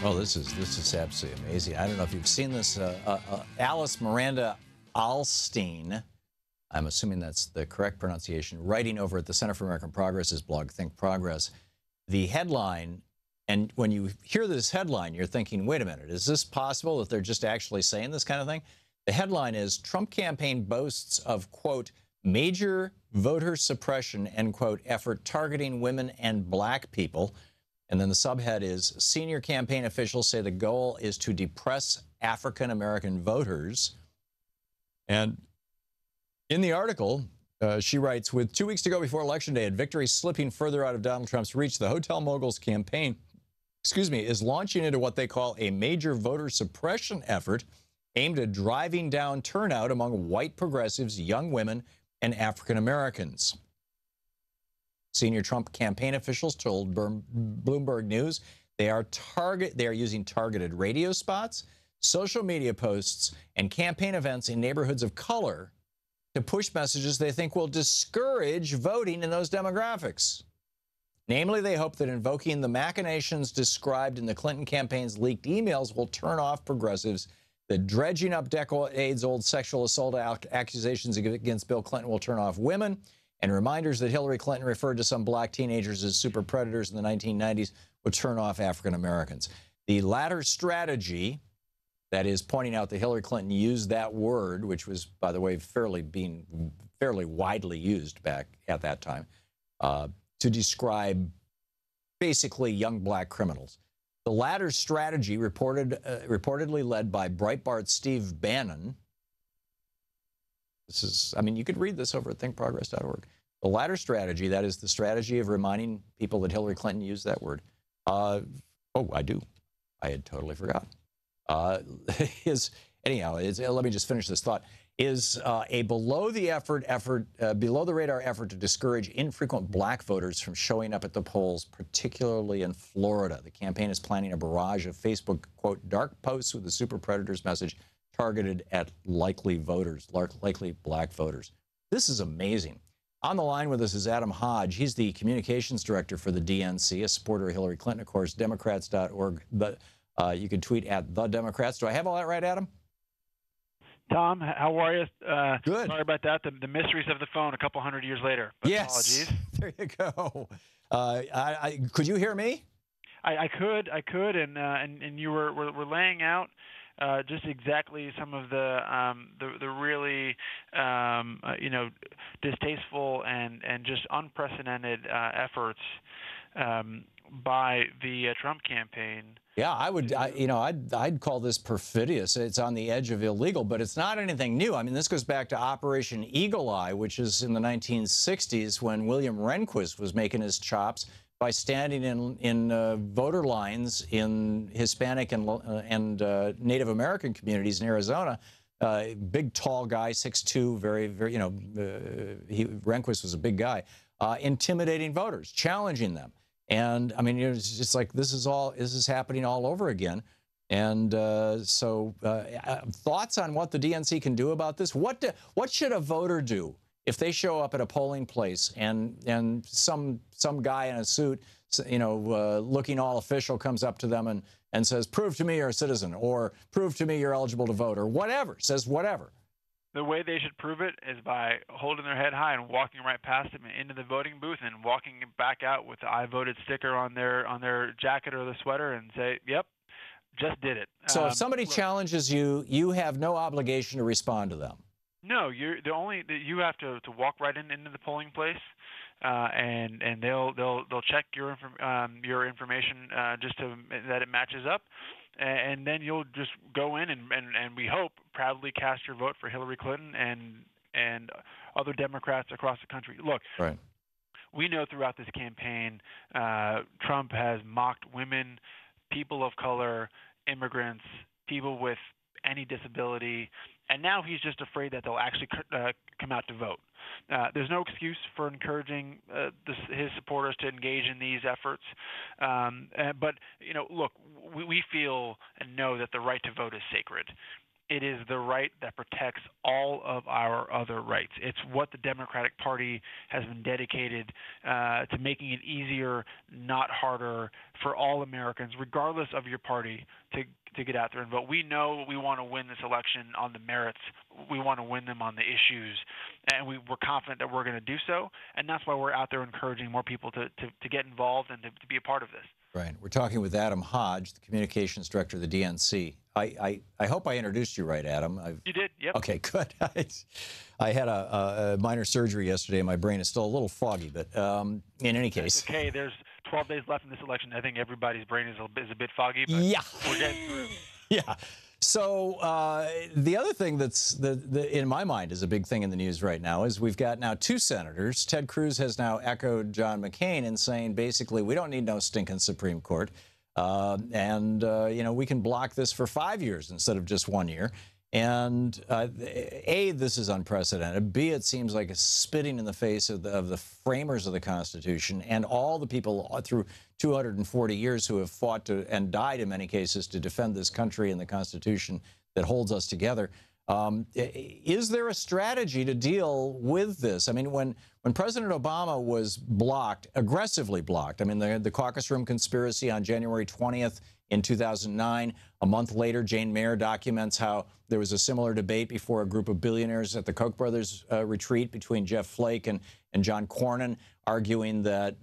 Oh, this is absolutely amazing. I don't know if you've seen this. Alice Miranda Alstein, I'm assuming that's the correct pronunciation, writing over at the Center for American Progress's blog, Think Progress. The headline, and when you hear this headline, you're thinking, wait a minute, is this possible that they're just actually saying this kind of thing? The headline is, Trump campaign boasts of, quote, major voter suppression, end quote, effort targeting women and black people. And then the subhead is, senior campaign officials say the goal is to depress African-American voters. And in the article, she writes, with 2 weeks to go before Election Day and victory slipping further out of Donald Trump's reach, the Hotel Moguls campaign, is launching into what they call a major voter suppression effort aimed at driving down turnout among white progressives, young women, and African-Americans. Senior Trump campaign officials told Bloomberg News they are using targeted radio spots, social media posts, and campaign events in neighborhoods of color to push messages they think will discourage voting in those demographics. Namely, they hope that invoking the machinations described in the Clinton campaign's leaked emails will turn off progressives, that dredging up decades-old sexual assault accusations against Bill Clinton will turn off women, and reminders that Hillary Clinton referred to some black teenagers as super predators in the 1990s would turn off African Americans. The latter strategy, that is pointing out that Hillary Clinton used that word, which was, by the way, fairly widely used back at that time, to describe basically young black criminals. The latter strategy, reportedly led by Breitbart's Steve Bannon. This is, I mean, you could read this over at thinkprogress.org. The latter strategy, that is the strategy of reminding people that Hillary Clinton used that word. Oh, I do. I had totally forgotten. Let me just finish this thought. Is a below the radar effort to discourage infrequent black voters from showing up at the polls, particularly in Florida. The campaign is planning a barrage of Facebook, quote, dark posts with the super predators message targeted at likely voters, likely black voters. This is amazing. On the line with us is Adam Hodge. He's the communications director for the DNC, a supporter of Hillary Clinton, of course, Democrats.org. But you can tweet at The Democrats. Do I have all that right, Adam? Tom, how are you? Good. Sorry about that. The mysteries of the phone a couple hundred years later. But yes. Apologies. There you go. Could you hear me? I could, and you were laying out just exactly some of the really distasteful and just unprecedented efforts by the Trump campaign. Yeah, I'd call this perfidious. It's on the edge of illegal, but it's not anything new. I mean, this goes back to Operation Eagle Eye, which is in the 1960s when William Rehnquist was making his chops by standing in voter lines in Hispanic and Native American communities in Arizona. Big, tall guy, 6'2", very, Rehnquist was a big guy, intimidating voters, challenging them. And I mean, it's just like this is happening all over again. And thoughts on what the DNC can do about this? What should a voter do if they show up at a polling place and some guy in a suit, looking all official, comes up to them and says, "Prove to me you're a citizen," or "Prove to me you're eligible to vote," or whatever, says whatever. The way they should prove it is by holding their head high and walking right past them into the voting booth and walking back out with the "I voted" sticker on their jacket or the sweater and say, "Yep, just did it." So if somebody challenges you, you have no obligation to respond to them. No, you have to walk right into the polling place, and they'll check your information just that it matches up. And then you'll just go in and we hope proudly cast your vote for Hillary Clinton and other Democrats across the country. Look, right. We know throughout this campaign, Trump has mocked women, people of color, immigrants, people with any disability, and now he's just afraid that they'll actually come out to vote. There's no excuse for encouraging his supporters to engage in these efforts. But look, we feel and know that the right to vote is sacred. It is the right that protects all of our other rights. It's what the Democratic Party has been dedicated to making it easier, not harder, for all Americans, regardless of your party, to get out there and vote. We know we want to win this election on the merits. We want to win them on the issues, and we're confident that we're going to do so. And that's why we're out there encouraging more people to get involved and to be a part of this. Right. We're talking with Adam Hodge, the communications director of the DNC. I hope I introduced you right, Adam. You did, yep. Okay, good. I had a minor surgery yesterday, and my brain is still a little foggy, but in any case. It's okay, there's 12 days left in this election. I think everybody's brain is a bit foggy, but yeah. We're getting through. Yeah. So the other thing that's in my mind is a big thing in the news right now is we've got now 2 senators. Ted Cruz has now echoed John McCain in saying basically we don't need no stinking Supreme Court, and you know, we can block this for 5 years instead of just 1 year. And A, this is unprecedented. B, it seems like it's spitting in the face of the framers of the Constitution and all the people through 240 years who have fought to and died in many cases to defend this country and the Constitution that holds us together. Is there a strategy to deal with this? I mean, when President Obama was blocked, aggressively blocked, I mean, the caucus room conspiracy on January 20th in 2009, a month later, Jane Mayer documents how there was a similar debate before a group of billionaires at the Koch brothers retreat between Jeff Flake and John Cornyn, arguing that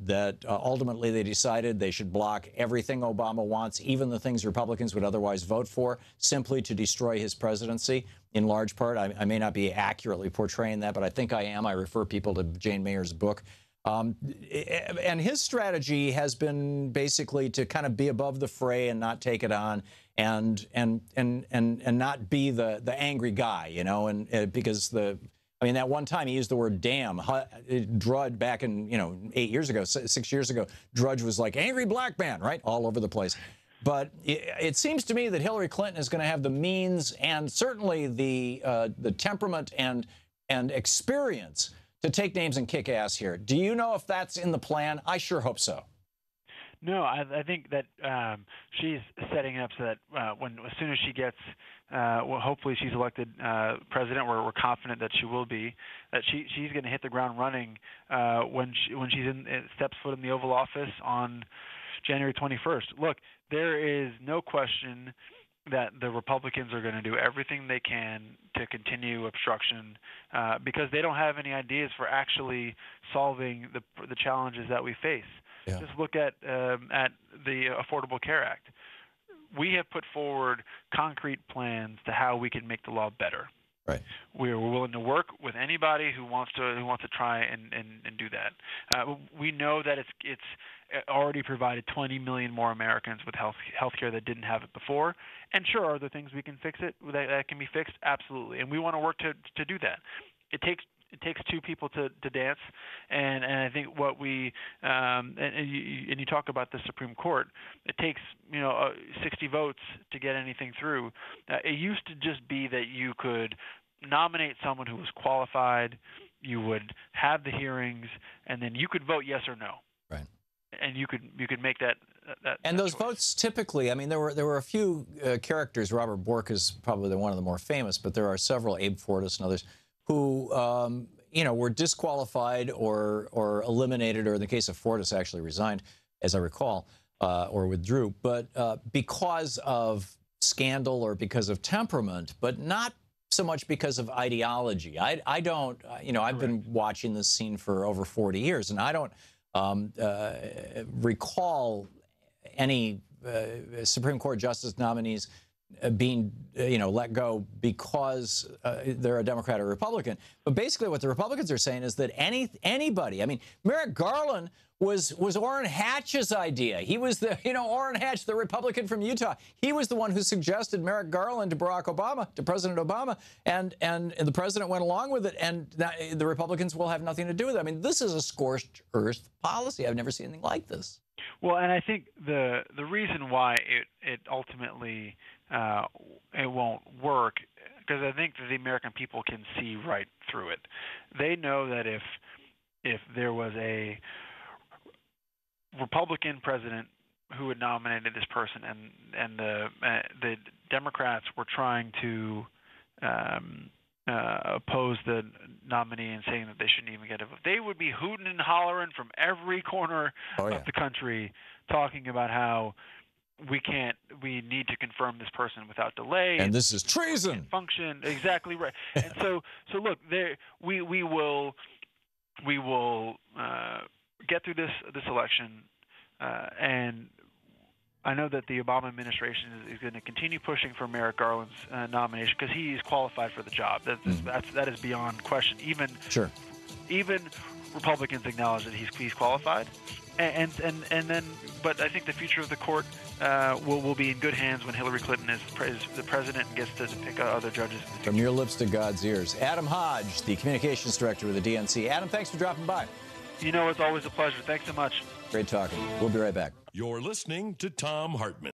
ultimately they decided they should block everything Obama wants, even the things Republicans would otherwise vote for, simply to destroy his presidency, in large part. I may not be accurately portraying that, but I think I am. I refer people to Jane Mayer's book. And his strategy has been basically to kind of be above the fray and not take it on, and not be the angry guy, you know, and because I mean, that one time he used the word damn. Drudge, back in, 8 years ago, 6 years ago, Drudge was like angry black man, right, all over the place. But it seems to me that Hillary Clinton is going to have the means and certainly the temperament and experience to take names and kick ass here. Do you know if that's in the plan? I sure hope so. No, I think that she's setting up so that as soon as she gets, hopefully she's elected president, we're confident that she will be, that she's going to hit the ground running when she steps foot in the Oval Office on January 21st. Look, there is no question that the Republicans are going to do everything they can to continue obstruction because they don't have any ideas for actually solving the challenges that we face. Yeah. Just look at the Affordable Care Act. We have put forward concrete plans to how we can make the law better. Right. We're willing to work with anybody who wants to try and do that. We know that it's already provided 20 million more Americans with health care that didn't have it before. And sure, are there things we can fix that can be fixed? Absolutely. And we want to work to do that. It takes 2 people to dance, and I think what we and you talk about the Supreme Court, it takes 60 votes to get anything through. It used to just be that you could nominate someone who was qualified, you would have the hearings, and then you could vote yes or no. Right. And you could make that. And those choice. Votes typically, I mean, there were a few characters. Robert Bork is probably one of the more famous, but there are several, Abe Fortas and others, who were disqualified or eliminated, or in the case of Fortas, actually resigned, as I recall, or withdrew, but because of scandal or because of temperament, but not so much because of ideology. I don't, I've been watching this scene for over 40 years, and I don't recall any Supreme Court justice nominees being, let go because they're a Democrat or Republican. But basically what the Republicans are saying is that anybody, I mean, Merrick Garland was Orrin Hatch's idea. He was the, Orrin Hatch, the Republican from Utah. He was the one who suggested Merrick Garland to Barack Obama, to President Obama, and the president went along with it, and the Republicans will have nothing to do with it. I mean, this is a scorched earth policy. I've never seen anything like this. Well, and I think the reason why it ultimately it won't work, because I think that the American people can see right through it. They know that if there was a Republican president who had nominated this person, and the Democrats were trying to oppose the nominee and saying that they shouldn't even get a vote. They would be hooting and hollering from every corner of the country, talking about how we need to confirm this person without delay. And this is treason. Function exactly right. And so look, we will get through this election, and I know that the Obama administration is going to continue pushing for Merrick Garland's nomination because he is qualified for the job. That is beyond question. Even Republicans acknowledge that he's qualified, and then. But I think the future of the court will be in good hands when Hillary Clinton is the president and gets to pick other judges. From your lips to God's ears, Adam Hodge, the communications director with the DNC. Adam, thanks for dropping by. It's always a pleasure. Thanks so much. Great talking. We'll be right back. You're listening to Thom Hartmann.